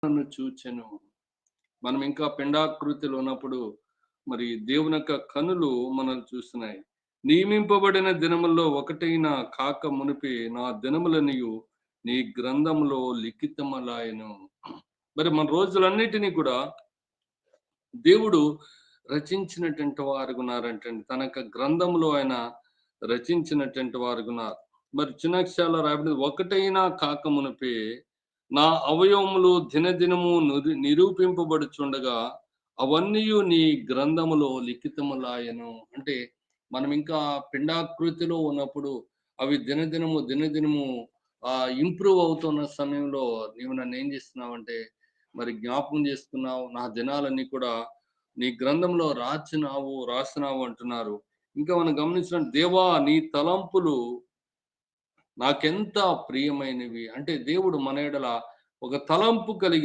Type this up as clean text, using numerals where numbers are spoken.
నన్ను చూచెను. మనం ఇంకా పిండాకృతిలో ఉన్నప్పుడు మరి దేవుని యొక్క కనులు మనల్ని చూస్తున్నాయి. నియమింపబడిన దినముల్లో ఒకటైన కాక మునిపే నా దినములనియు నీ గ్రంథములో లిఖితములాయెను. మరి మన రోజులన్నిటిని కూడా దేవుడు రచించినటువంటి వారుగున్నారంటండి. తన యొక్క గ్రంథంలో ఆయన రచించినటువంటి వారుగున్నారు. మరి చిన్న అక్షరాల్లో రాయబడింది ఒకటైనా కాక మునుపే నా అవయవములు దినదినము నిరూపింపబడుచుండగా అవన్నీయు నీ గ్రంథములో లిఖితములాయెను. అంటే మనం ఇంకా పిండాకృతిలో ఉన్నప్పుడు అవి దినదినము ఇంప్రూవ్ అవుతున్న సమయంలో నీవు నన్నేం చేస్తున్నావంటే మరి జ్ఞాపకం చేసుకున్నావు. నా దినాలన్నీ కూడా నీ గ్రంథంలో రాసినావు అంటున్నారు. ఇంకా మనం గమనించిన దేవా నీ తలంపులు నాకెంత ప్రియమైనవి. అంటే దేవుడు మన ఎడల ఒక తలంపు కలిగి